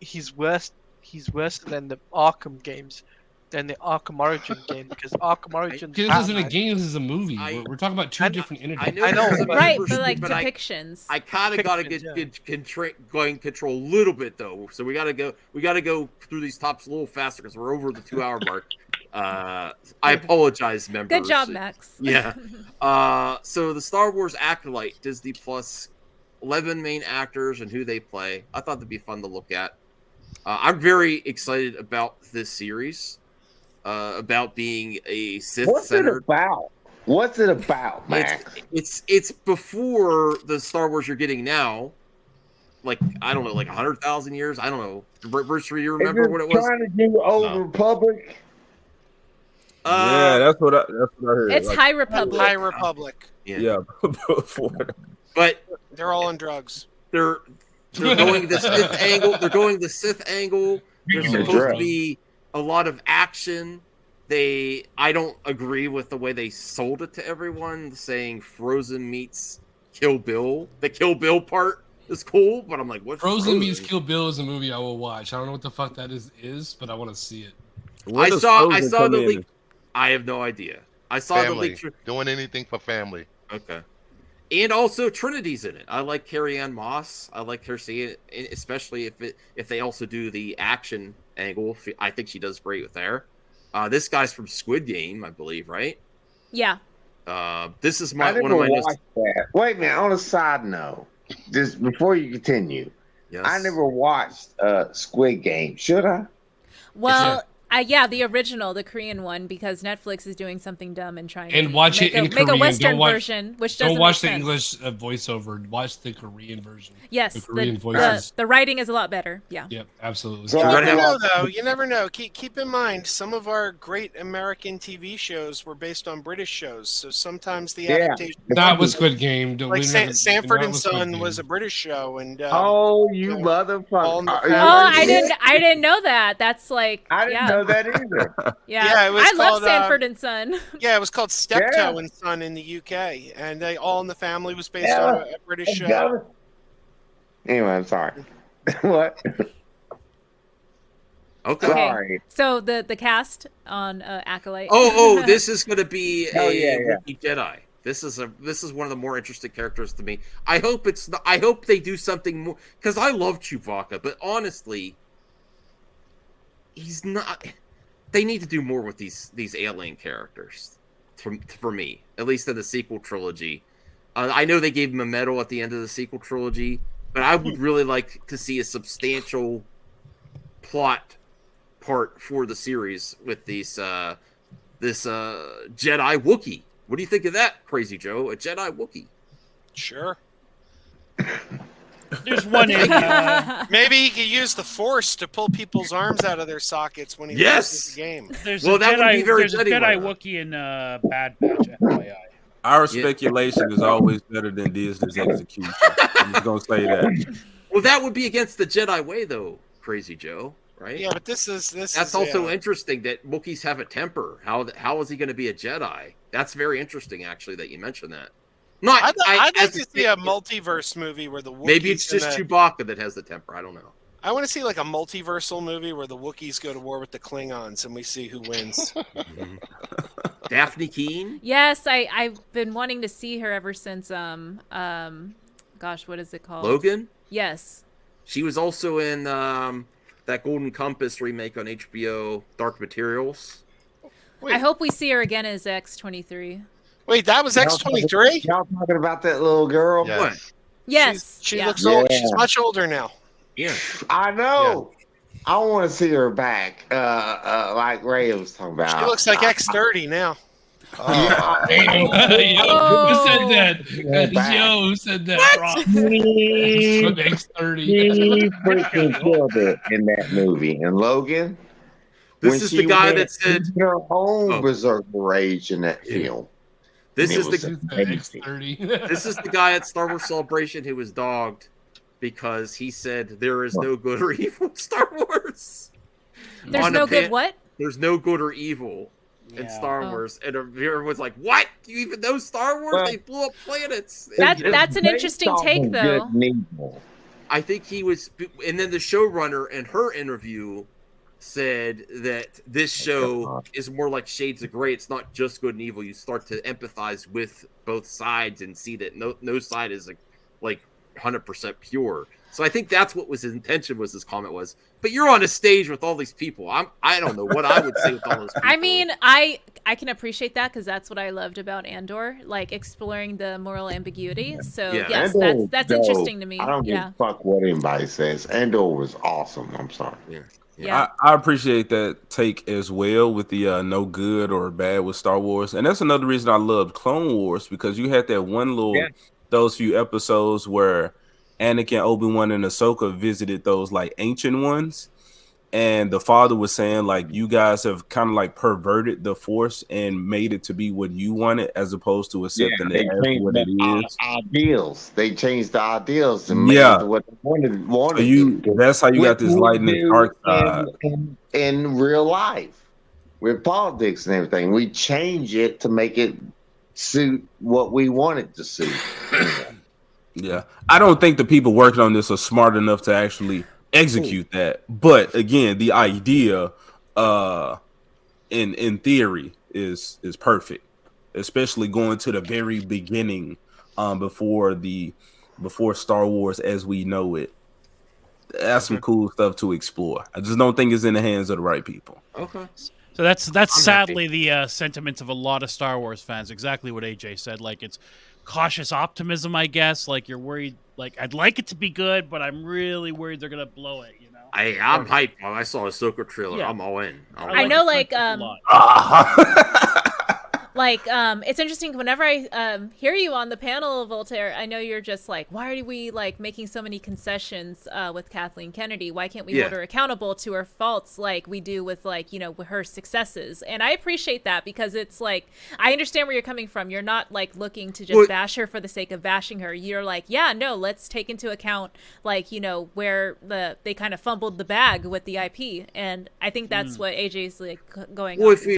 he's worse. He's worse than the Arkham games, than the Arkham Origin game, because Arkham Origin. Because this isn't a game, this is a movie. We're talking about two I- different entities. I know, but- Right, but like depictions. I kind of got to going control a little bit though, so we got to go through these tops a little faster because we're over the 2-hour mark. I apologize, members. Good job, Max. Yeah. So the Star Wars Acolyte, Disney Plus, 11 main actors and who they play. I thought that'd be fun to look at. I'm very excited about this series. About being a Sith centered. What's it about, Max? It's before the Star Wars you're getting now. Like, I don't know, like 100,000 years. I don't know. Bruce, you remember what it was? Trying to do Old Republic. Yeah, that's what I heard. It's High Republic. High Republic. Yeah, before. But they're all on drugs. They're going the Sith angle. They're going the Sith angle. There's supposed to be a lot of action. I don't agree with the way they sold it to everyone, saying Frozen meets Kill Bill. The Kill Bill part is cool, but I'm like, what? Frozen meets Kill Bill is a movie I will watch. I don't know what the fuck that is, but I want to see it. I saw the leak. I have no idea. I saw family. the leak. Doing anything for family. Okay. And also Trinity's in it. I like Carrie-Anne Moss. I like her seeing it, especially if they also do the action angle. I think she does great with there. This guy's from Squid Game, I believe, right? Yeah. This is I one of my watched that. Wait a minute. On a side note, just before you continue, yes. I never watched Squid Game. Should I? Well, yeah, the original, the Korean one, because Netflix is doing something dumb and trying to watch it in make Korean. a Western Don't watch, version, which doesn't don't watch make the sense. English voiceover. Watch the Korean version. Yes, the Korean voices. the writing is a lot better. Yeah. Yep, absolutely. So You never know, though. You never know. Keep in mind, some of our great American TV shows were based on British shows, so sometimes the adaptation. That was Squid Game. Like Sanford and Son was a British show, and oh, you motherfucker! I didn't know that. That's like I didn't know that either. Yeah, it was I love called, Sanford and Son. Yeah, it was called Steptoe and Son in the UK, and All in the Family was based on a British show. Anyway, I'm sorry. What? Okay. Sorry. So the cast on Acolyte. Oh, this is going to be a Wookiee Jedi. This is one of the more interesting characters to me. I hope they do something more, because I love Chewbacca, but honestly, he's not. They need to do more with these alien characters, for me, at least in the sequel trilogy. I know they gave him a medal at the end of the sequel trilogy, but I would really like to see a substantial plot part for the series with this Jedi Wookiee. What do you think of that, Crazy Joe? A Jedi Wookiee? Sure. There's one in. Maybe he could use the Force to pull people's arms out of their sockets when he loses the game. There's a Jedi Wookiee in Bad Batch, FYI. Our speculation is always better than Disney's execution. I'm just gonna say that. Well, that would be against the Jedi way, though, Crazy Joe. Right? Yeah, but that's also interesting that Wookiees have a temper. How is he going to be a Jedi? That's very interesting, actually, that you mentioned that. I'd like to see a multiverse movie where the Wookiees maybe it's just Chewbacca that has the temper. I don't know. I want to see like a multiversal movie where the Wookiees go to war with the Klingons and we see who wins. Daphne Keane? Yes, I've been wanting to see her ever since gosh, what is it called? Logan? Yes. She was also in that Golden Compass remake on HBO, Dark Materials. Wait. I hope we see her again as X-23. Wait, that was X-23? Y'all talking about that little girl? Yes. What? Yes. She looks old. She's much older now. Yeah. I know. Yeah. I want to see her back, like Ray was talking about. She looks like X-30 now. Who said that? Joe, who said that? X-30. He freaking killed it in that movie. And Logan, this is the guy that said her own berserker rage in that film. This is the guy at Star Wars Celebration who was dogged because he said there is no good or evil in Star Wars. There's no good what? There's no good or evil in Star Wars, and everyone's like, "What? Do you even know Star Wars? They blew up planets." That's an interesting take, though. I think he was, and then the showrunner in her interview said that this show is more like Shades of Grey. It's not just good and evil. You start to empathize with both sides and see that no side is like 100% pure. So I think that's what was his intention. Was his comment was, but you're on a stage with all these people. I don't know what I would say with all those people. I mean, I can appreciate that because that's what I loved about Andor, like exploring the moral ambiguity. So yes, that's interesting to me. I don't give a fuck what anybody says. Andor was awesome. I'm sorry. Yeah. I appreciate that take as well with the no good or bad with Star Wars. And that's another reason I loved Clone Wars, because you had that one little those few episodes where Anakin, Obi-Wan, and Ahsoka visited those like ancient ones, and the father was saying like, you guys have kind of like perverted the Force and made it to be what you wanted as opposed to accepting it as what it is. Ideals. They changed the ideals and made it what they wanted so you to. That's how you got this light and this dark side in real life with politics and everything. We change it to make it suit what we want it to suit. Yeah, I don't think the people working on this are smart enough to actually execute that. But again, the idea, in theory, is perfect, especially going to the very beginning, before Star Wars as we know it. That's some cool stuff to explore. I just don't think it's in the hands of the right people. Okay. So that's sadly the sentiment of a lot of Star Wars fans. Exactly what AJ said. Like, it's cautious optimism, I guess. Like, you're worried. Like, I'd like it to be good, but I'm really worried they're gonna blow it. You know. I'm hyped. I saw a Ahsoka trailer. Yeah. I'm all in. I know, like it's interesting whenever I hear you on the panel, Voltaire. I know you're just like, why are we like making so many concessions with Kathleen Kennedy? Why can't we hold her accountable to her faults like we do with like, you know, with her successes? And I appreciate that because it's like, I understand where you're coming from. You're not like looking to just bash her for the sake of bashing her. You're like, yeah, no, let's take into account like, you know, where they kind of fumbled the bag with the IP. And I think that's what AJ's like going on.